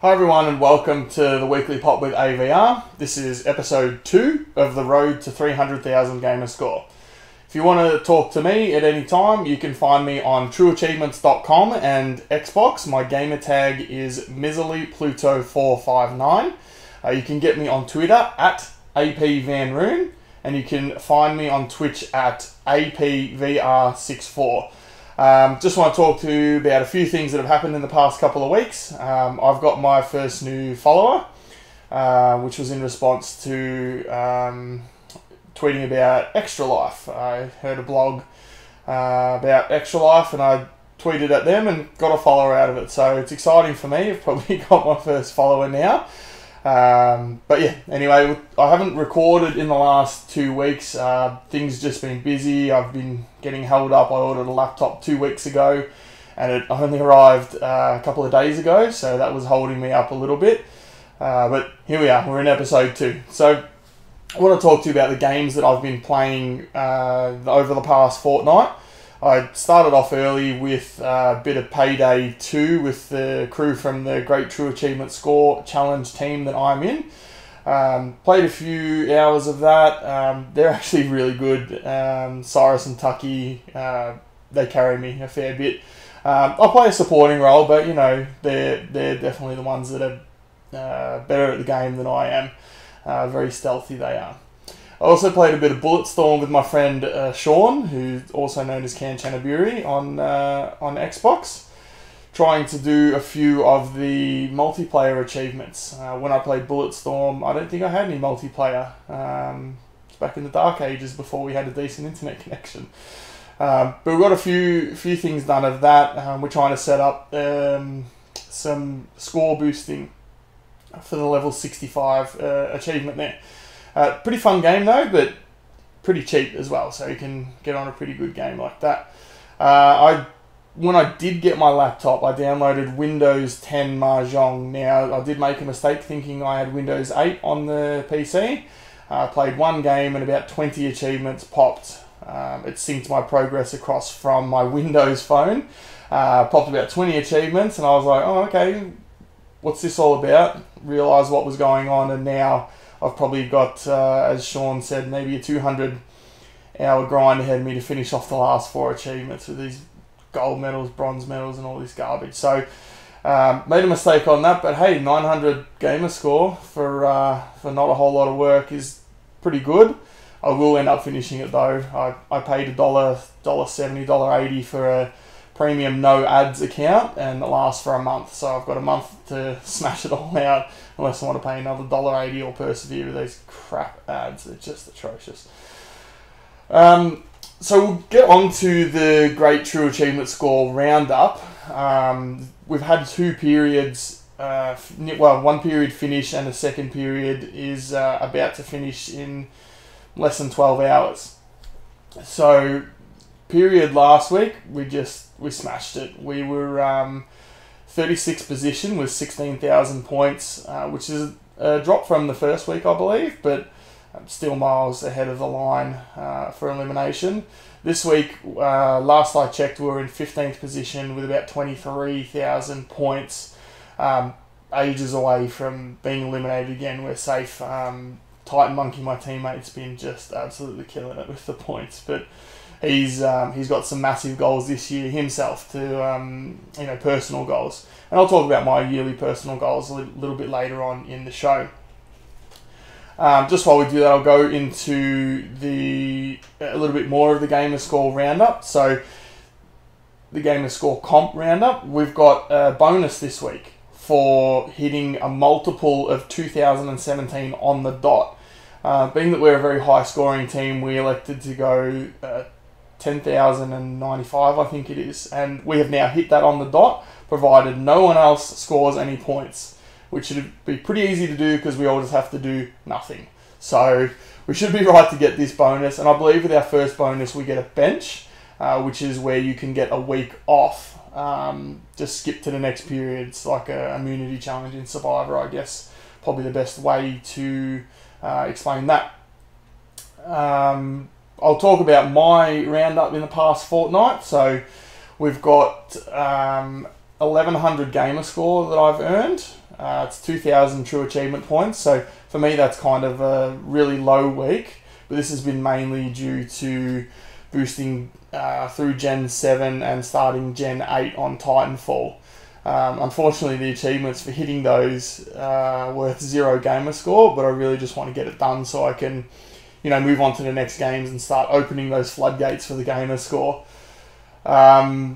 Hi everyone and welcome to the Weekly Pop with AVR. This is episode 2 of the road to 300,000 gamer score. If you want to talk to me at any time, you can find me on trueachievements.com and Xbox. My gamer tag is miserlypluto459. You can get me on Twitter at APVanRoon, and you can find me on Twitch at APVR64. Just want to talk to you about a few things that have happened in the past couple of weeks. I've got my first new follower, which was in response to tweeting about Extra Life. I heard a blog about Extra Life and I tweeted at them and got a follower out of it. So it's exciting for me. I've probably got my first follower now. But yeah, anyway, I haven't recorded in the last 2 weeks. Things just been busy. I've been getting held up. I ordered a laptop 2 weeks ago and it only arrived a couple of days ago, so that was holding me up a little bit. But here we are, we're in episode 2. So I want to talk to you about the games that I've been playing over the past fortnight. I started off early with a bit of Payday 2 with the crew from the Great True Achievement Score Challenge team that I'm in. Played a few hours of that. They're actually really good. Cyrus and Tucky, they carry me a fair bit. I play a supporting role, but you know, they're definitely the ones that are better at the game than I am. Very stealthy they are. I also played a bit of Bulletstorm with my friend Sean, who's also known as Kanchanaburi on Xbox, trying to do a few of the multiplayer achievements. When I played Bulletstorm, I don't think I had any multiplayer. It's back in the dark ages before we had a decent internet connection. But we've got a few things done of that. We're trying to set up some score boosting for the level 65 achievement there. Pretty fun game though, but pretty cheap as well, so you can get on a pretty good game like that. When I did get my laptop, I downloaded Windows 10 Mahjong. Now, I did make a mistake thinking I had Windows 8 on the PC. I played one game and about 20 achievements popped. It synced my progress across from my Windows phone. Popped about 20 achievements, and I was like, oh, okay, what's this all about? Realised what was going on, and now I've probably got, as Sean said, maybe a 200-hour grind ahead of me to finish off the last 4 achievements with these gold medals, bronze medals, and all this garbage. So, made a mistake on that, but hey, 900 gamer score for not a whole lot of work is pretty good. I will end up finishing it though. I paid $1.70, $1.80 for a premium no ads account, and it lasts for a month, so I've got a month to smash it all out unless I want to pay another $1.80 or persevere with these crap ads. They're just atrocious. So we'll get on to the Great True Achievement Score roundup. We've had 2 periods, one period finish and a second period is about to finish in less than 12 hours. So period last week, we smashed it. We were 36th position with 16,000 points, which is a drop from the first week, I believe, but still miles ahead of the line for elimination. This week, last I checked, we were in 15th position with about 23,000 points, ages away from being eliminated again. We're safe. Titan Monkey, my teammate's been just absolutely killing it with the points, but he's got some massive goals this year himself to personal goals, and I'll talk about my yearly personal goals a little bit later on in the show. Just while we do that, I'll go into a little bit more of the gamer score roundup. So the gamer score comp roundup, we've got a bonus this week for hitting a multiple of 2017 on the dot. Being that we're a very high scoring team, we elected to go 10,095, I think it is, and we have now hit that on the dot, provided no one else scores any points, which should be pretty easy to do because we all just have to do nothing. So we should be right to get this bonus, and I believe with our first bonus we get a bench, which is where you can get a week off. Just skip to the next period. It's like a immunity challenge in Survivor, I guess. Probably the best way to explain that. I'll talk about my roundup in the past fortnight. So we've got 1,100 gamer score that I've earned. It's 2,000 true achievement points. So for me, that's kind of a really low week. But this has been mainly due to boosting through Gen 7 and starting Gen 8 on Titanfall. Unfortunately, the achievements for hitting those are worth 0 gamer score, but I really just want to get it done so I can, move on to the next games and start opening those floodgates for the gamer score. It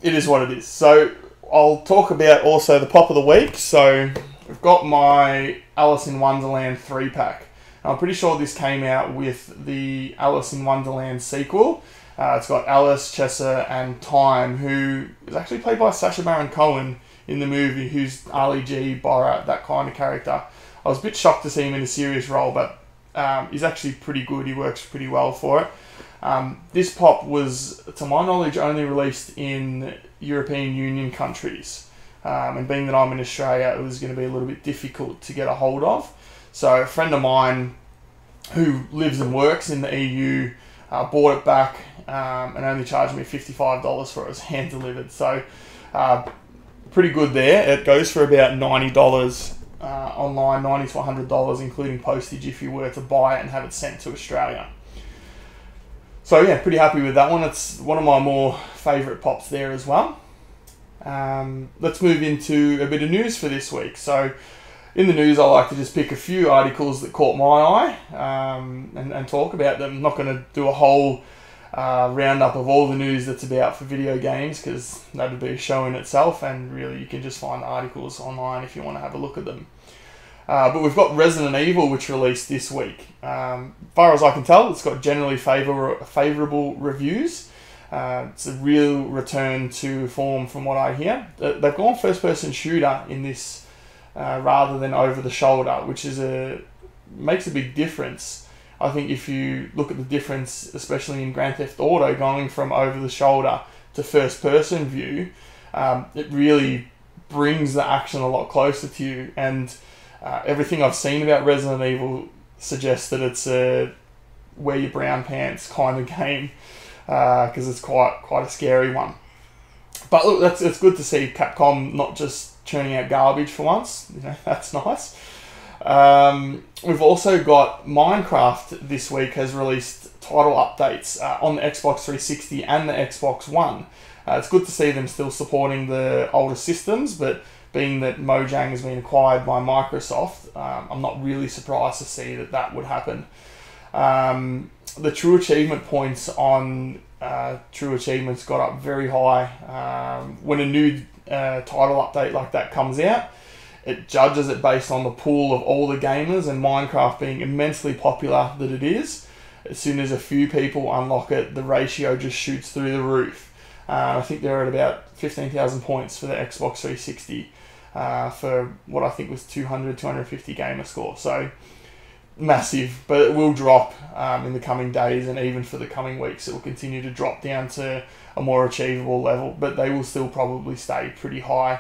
is what it is. So I'll talk about also the pop of the week. So we've got my Alice in Wonderland 3-pack. I'm pretty sure this came out with the Alice in Wonderland sequel. It's got Alice, Chessir, and Time, who is actually played by Sacha Baron Cohen in the movie, who's Ali G, Borat, that kind of character. I was a bit shocked to see him in a serious role, but he's actually pretty good. He works pretty well for it. This pop was, to my knowledge, only released in European Union countries. And being that I'm in Australia, it was going to be a little bit difficult to get a hold of. So a friend of mine who lives and works in the EU bought it back and only charged me $55 for it. It was hand delivered. So pretty good there. It goes for about $90 online, $90 to $100, including postage if you were to buy it and have it sent to Australia. So yeah, pretty happy with that one. It's one of my more favourite pops there as well. Let's move into a bit of news for this week. So in the news, I like to just pick a few articles that caught my eye and talk about them. I'm not going to do a whole roundup of all the news that's about for video games, because that would be a show in itself, and really you can just find the articles online if you want to have a look at them. But we've got Resident Evil, which released this week. Far as I can tell, it's got generally favourable reviews. It's a real return to form from what I hear. They've gone first-person shooter in this rather than over the shoulder, which makes a big difference. I think if you look at the difference, especially in Grand Theft Auto, going from over the shoulder to first person view, it really brings the action a lot closer to you. And everything I've seen about Resident Evil suggests that it's a wear your brown pants kind of game, because it's quite a scary one. But look, it's good to see Capcom not just churning out garbage for once. That's nice. We've also got Minecraft this week has released title updates on the Xbox 360 and the Xbox One. It's good to see them still supporting the older systems, but being that Mojang has been acquired by Microsoft, I'm not really surprised to see that would happen. The True Achievement points on True Achievements got up very high. When a new title update like that comes out, it judges it based on the pool of all the gamers, and Minecraft being immensely popular that it is, as soon as a few people unlock it, the ratio just shoots through the roof. I think they're at about 15,000 points for the Xbox 360 for what I think was 250 gamer score. So massive, but it will drop in the coming days, and even for the coming weeks it will continue to drop down to a more achievable level, but they will still probably stay pretty high.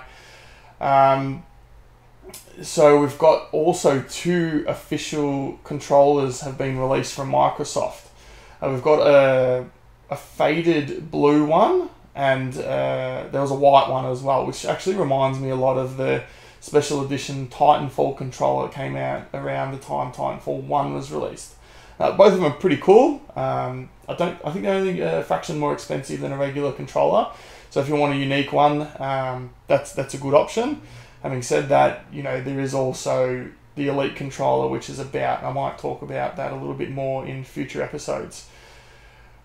So we've got also 2 official controllers have been released from Microsoft. We've got a faded blue one, and there was a white one as well, which actually reminds me a lot of the special edition Titanfall controller that came out around the time Titanfall 1 was released. Both of them are pretty cool. I think they're only a fraction more expensive than a regular controller. So if you want a unique one, that's a good option. Having said that, there is also the Elite controller, which is I might talk about that a little bit more in future episodes.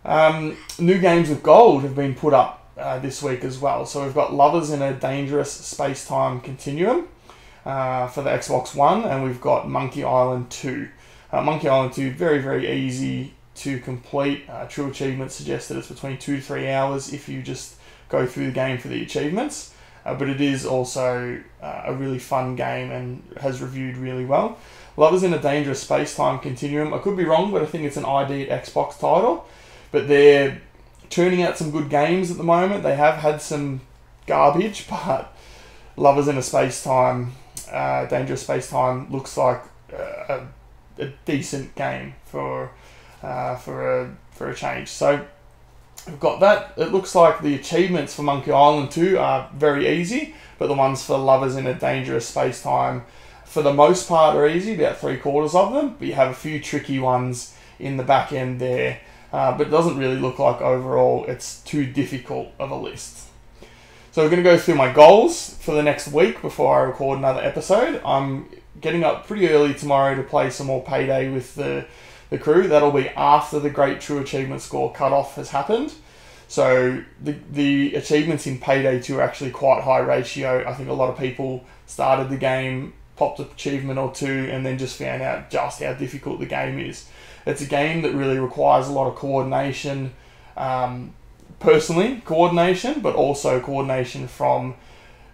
New games with gold have been put up this week as well. So we've got Lovers in a Dangerous Space-Time Continuum for the Xbox One, and we've got Monkey Island 2. Monkey Island 2, very, very easy to complete. True Achievements suggest that it's between 2 to 3 hours if you just go through the game for the achievements. But it is also a really fun game and has reviewed really well. Lovers in a Dangerous Space-Time Continuum, I could be wrong, but I think it's an ID at Xbox title. But they're churning out some good games at the moment. They have had some garbage, but Lovers in a Space-Time, Dangerous Space-Time looks like a decent game for a change. So we've got that. It looks like the achievements for Monkey Island 2 are very easy, but the ones for Lovers in a Dangerous Space-Time, for the most part, are easy, about 3/4 of them, but you have a few tricky ones in the back end there, but it doesn't really look like overall it's too difficult of a list. So we're going to go through my goals for the next week before I record another episode. I'm getting up pretty early tomorrow to play some more Payday with the crew. That'll be after the Great True Achievement Score cutoff has happened. So the achievements in Payday 2 are actually quite high ratio. I think a lot of people started the game, popped an achievement or two, and then just found out just how difficult the game is. It's a game that really requires a lot of coordination, personally coordination, but also coordination from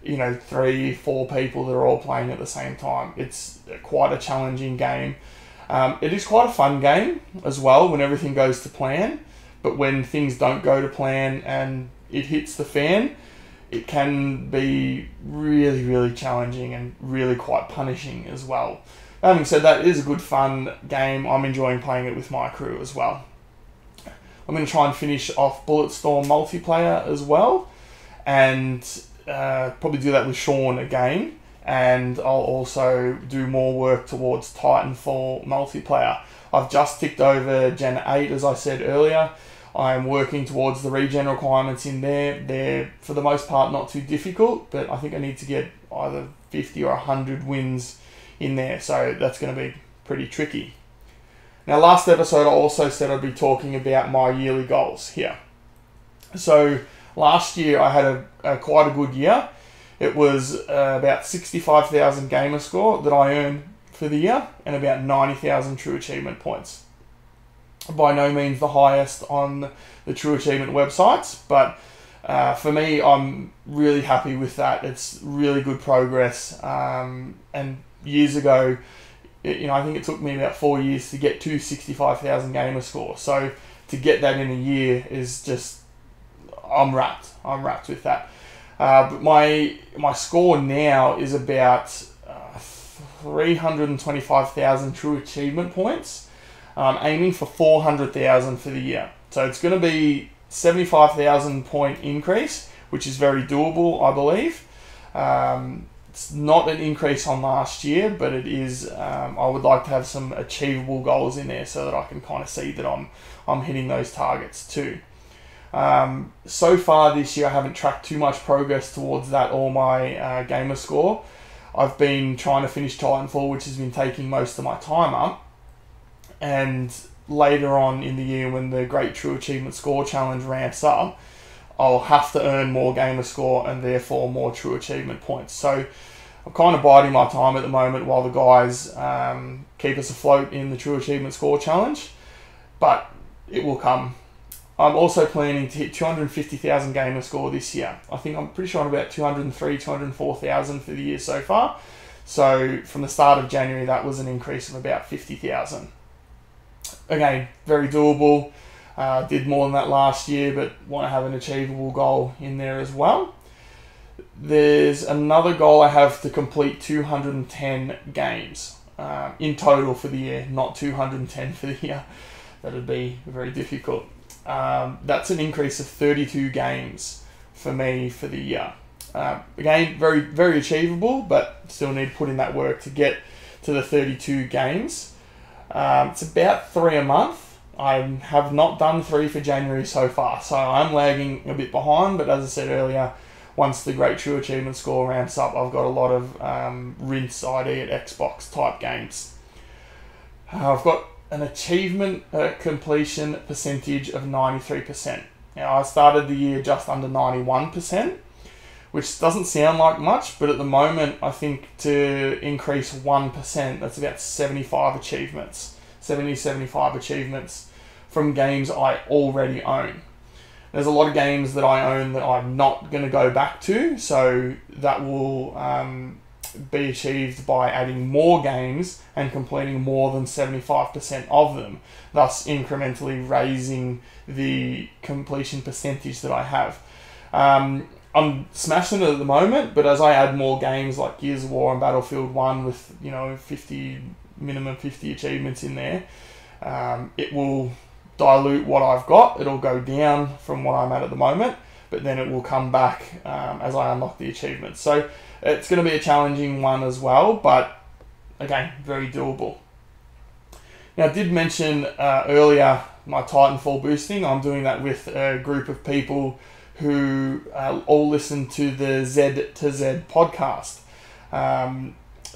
3-4 people that are all playing at the same time. It's quite a challenging game. It is quite a fun game as well when everything goes to plan, but when things don't go to plan and it hits the fan, it can be really, really challenging and really quite punishing as well. Having said that, it is a good fun game. I'm enjoying playing it with my crew as well. I'm going to try and finish off Bulletstorm multiplayer as well, and probably do that with Sean again, and I'll also do more work towards Titanfall multiplayer. I've just ticked over Gen 8, as I said earlier. I'm working towards the regen requirements in there. They're, for the most part, not too difficult, but I think I need to get either 50 or 100 wins in there, so that's going to be pretty tricky. Now, last episode I also said I'd be talking about my yearly goals here. So last year I had quite a good year. It was about 65,000 gamer score that I earned for the year, and about 90,000 True Achievement points. By no means the highest on the True Achievement websites, but for me, I'm really happy with that. It's really good progress, and years ago, I think it took me about 4 years to get to 65,000 gamer score. So to get that in a year is just, I'm wrapped with that. But my score now is about 325,000 True Achievement points. I'm aiming for 400,000 for the year. So it's going to be 75,000 point increase, which is very doable, I believe. It's not an increase on last year, but it is. I would like to have some achievable goals in there so that I can kind of see that I'm hitting those targets too. So far this year, I haven't tracked too much progress towards that or my gamer score. I've been trying to finish Titanfall, which has been taking most of my time up. And later on in the year, when the Great True Achievement Score Challenge ramps up, I'll have to earn more gamer score and therefore more True Achievement points. So I'm kind of biding my time at the moment while the guys keep us afloat in the True Achievement Score Challenge, but it will come. I'm also planning to hit 250,000 gamer score this year. I'm pretty sure I'm about 203,000, 204,000 for the year so far. So from the start of January, that was an increase of about 50,000. Again, very doable. Did more than that last year, but want to have an achievable goal in there as well. There's another goal I have to complete 210 games in total for the year, not 210 for the year. That'd be very difficult. That's an increase of 32 games for me for the year. Again, very, very achievable, but still need to put in that work to get to the 32 games. It's about 3 a month. I have not done 3 for January so far, so I'm lagging a bit behind, but as I said earlier, once the Great True Achievement Score ramps up, I've got a lot of rinse ID at Xbox type games. I've got an achievement completion percentage of 93%. Now, I started the year just under 91%, which doesn't sound like much, but at the moment, I think to increase 1%, that's about 75 achievements. 75 achievements from games I already own. There's a lot of games that I own that I'm not going to go back to, so that will be achieved by adding more games and completing more than 75% of them, thus incrementally raising the completion percentage that I have. I'm smashing it at the moment, but as I add more games like Gears of War and Battlefield 1 with minimum 50 achievements in there, it will dilute what I've got. It'll go down from what I'm at the moment, but then it will come back as I unlock the achievements. So it's going to be a challenging one as well, but again, very doable. Now, I did mention earlier my Titanfall boosting. I'm doing that with a group of people who all listen to the Z to Z podcast.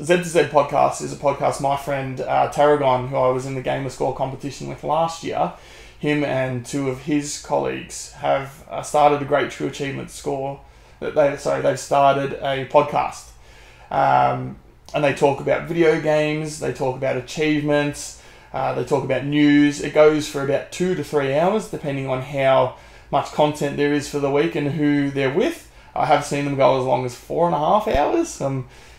Z to Z podcast is a podcast my friend Tarragon, who I was in the Gamerscore competition with last year, him and two of his colleagues have started a Great True Achievement score. They've started a podcast. And they talk about video games, they talk about achievements, they talk about news. It goes for about 2 to 3 hours, depending on how much content there is for the week and who they're with. I have seen them go as long as 4.5 hours.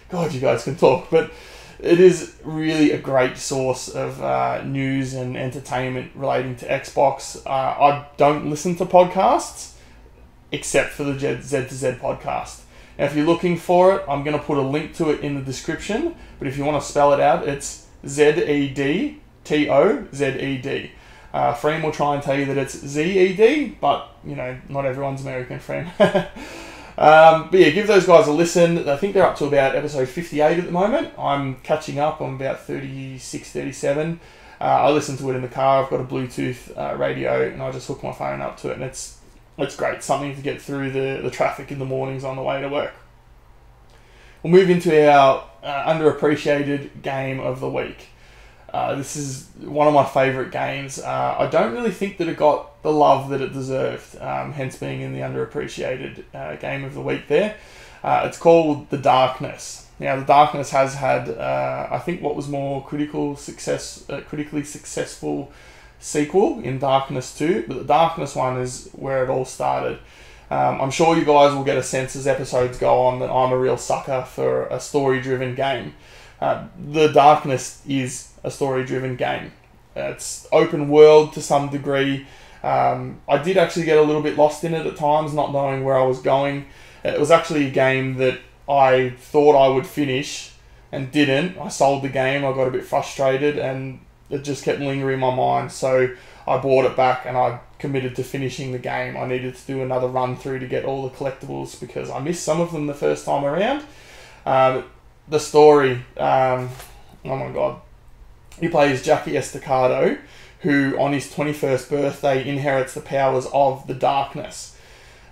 God, you guys can talk. But it is really a great source of news and entertainment relating to Xbox. I don't listen to podcasts, except for the Z to Z podcast. Now, if you're looking for it, I'm going to put a link to it in the description. But if you want to spell it out, it's ZEDTOZED. Freem will try and tell you that it's ZED, but, you know, not everyone's American, Freem. But yeah, give those guys a listen. I think they're up to about episode 58 at the moment. I'm catching up. I'm about 36, 37. I listen to it in the car. I've got a Bluetooth radio, and I just hook my phone up to it, and it's great. Something to get through the traffic in the mornings on the way to work. We'll move into our underappreciated game of the week. This is one of my favourite games. I don't really think that it got the love that it deserved, hence being in the underappreciated game of the week there. It's called The Darkness. Now, The Darkness has had, I think, what was more critically successful sequel in Darkness 2, but The Darkness 1 is where it all started. I'm sure you guys will get a sense as episodes go on that I'm a real sucker for a story-driven game. The Darkness is a story-driven game. It's open world to some degree. I did actually get a little bit lost in it at times, not knowing where I was going. It was actually a game that I thought I would finish and didn't. I sold the game, I got a bit frustrated, and it just kept lingering in my mind. So I bought it back and I committed to finishing the game. I needed to do another run through to get all the collectibles because I missed some of them the first time around. The story, oh my god. He plays Jackie Estacado, who on his 21st birthday inherits the powers of the Darkness.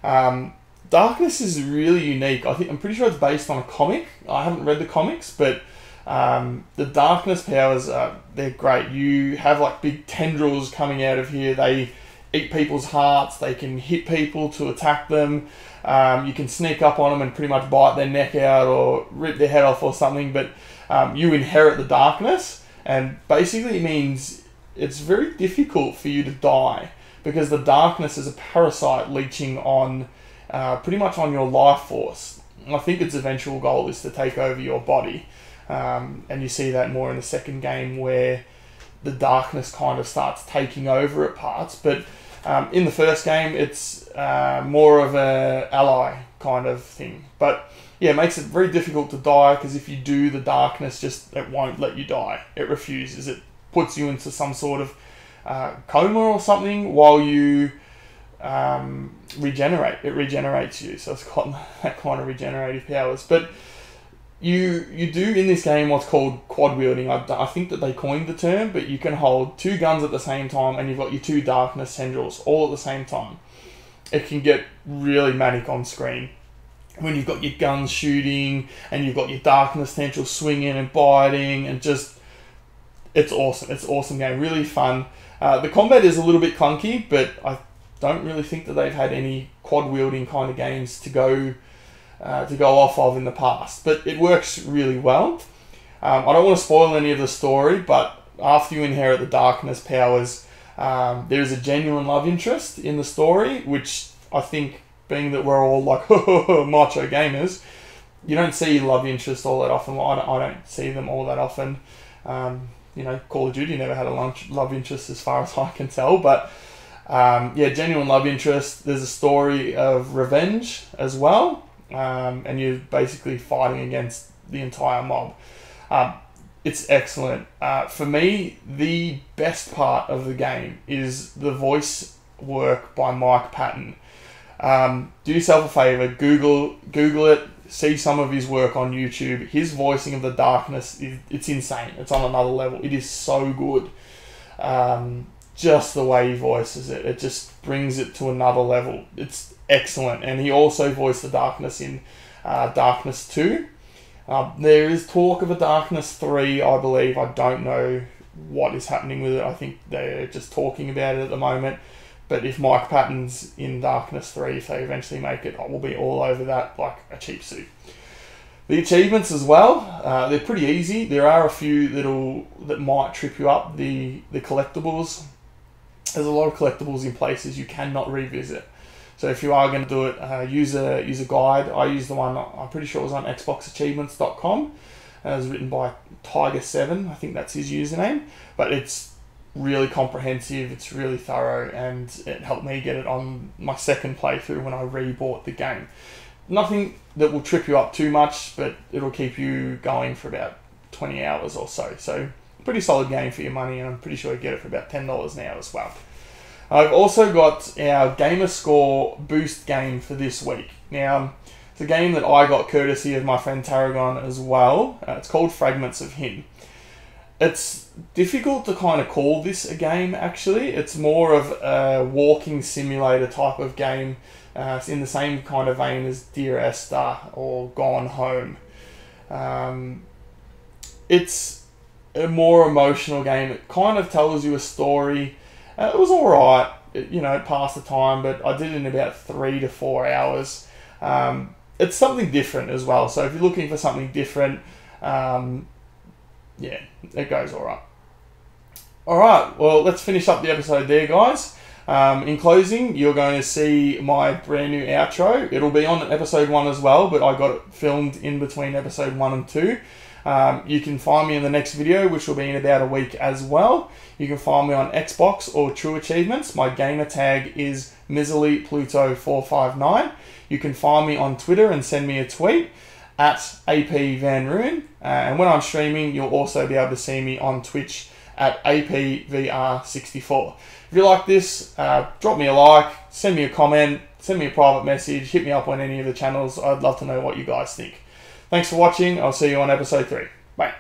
Darkness is really unique. I'm pretty sure it's based on a comic. I haven't read the comics, but the Darkness powers, they're great. You have like big tendrils coming out of here. They eat people's hearts. They can hit people to attack them. You can sneak up on them and pretty much bite their neck out or rip their head off or something. But you inherit the Darkness. And basically it means it's very difficult for you to die because the Darkness is a parasite leeching on pretty much on your life force. I think its eventual goal is to take over your body. And you see that more in the second game where the Darkness kind of starts taking over at parts. But in the first game, it's more of a ally kind of thing. But yeah, it makes it very difficult to die because if you do, the Darkness it won't let you die. It refuses. It puts you into some sort of coma or something while you regenerate. It regenerates you, so it's got that kind of regenerative powers. But you do in this game what's called quad wielding. I think that they coined the term, but you can hold 2 guns at the same time and you've got your 2 Darkness tendrils all at the same time. It can get really manic on screen when you've got your guns shooting and you've got your Darkness tendrils swinging and biting, and just it's awesome. It's an awesome game, really fun. The combat is a little bit clunky, but I don't really think that they've had any quad wielding kind of games to go off of in the past, but it works really well. I don't want to spoil any of the story, but after you inherit the Darkness powers, there is a genuine love interest in the story, which I think, being that we're all like macho gamers, you don't see love interest all that often. Well, I don't see them all that often. Call of Duty never had a love interest as far as I can tell, but yeah, genuine love interest. There's a story of revenge as well, and you're basically fighting against the entire mob. It's excellent. For me, the best part of the game is the voice work by Mike Patton. Do yourself a favor, Google it, see some of his work on YouTube. His voicing of the darkness, it's insane. It's on another level. It is so good. Just the way he voices it, it just brings it to another level. It's excellent. And he also voiced the darkness in Darkness 2. There is talk of a Darkness 3, I believe. I don't know what is happening with it. I think they're just talking about it at the moment. But if Mike Patton's in Darkness 3, if they eventually make it, I will be all over that like a cheap suit. The achievements as well, they're pretty easy. There are a few that might trip you up. The collectibles, there's a lot of collectibles in places you cannot revisit. So if you are going to do it, use a guide. I use the one, I'm pretty sure it was on xboxachievements.com. It was written by Tiger7, I think that's his username. But it's really comprehensive, it's really thorough, and it helped me get it on my second playthrough when I rebought the game. Nothing that will trip you up too much, but it'll keep you going for about 20 hours or so. So pretty solid game for your money, and I'm pretty sure you get it for about $10 now as well. I've also got our gamer score boost game for this week. Now, it's a game that I got courtesy of my friend Tarragon as well. It's called Fragments of Him. It's difficult to kind of call this a game, actually. It's more of a walking simulator type of game. It's in the same kind of vein as Dear Esther or Gone Home. It's a more emotional game. It kind of tells you a story. It was alright, it passed the time, but I did it in about 3 to 4 hours. It's something different as well, so if you're looking for something different, yeah, it goes alright. Alright, well, let's finish up the episode there, guys. In closing, you're going to see my brand new outro. It'll be on episode 1 as well, but I got it filmed in between episode 1 and 2. You can find me in the next video, which will be in about a week as well. You can find me on Xbox or True Achievements. My gamer tag is MizzlyPluto459. You can find me on Twitter and send me a tweet at APVanRoon. And when I'm streaming, you'll also be able to see me on Twitch at APVR64. If you like this, drop me a like, send me a comment, send me a private message, hit me up on any of the channels. I'd love to know what you guys think. Thanks for watching. I'll see you on episode 3. Bye.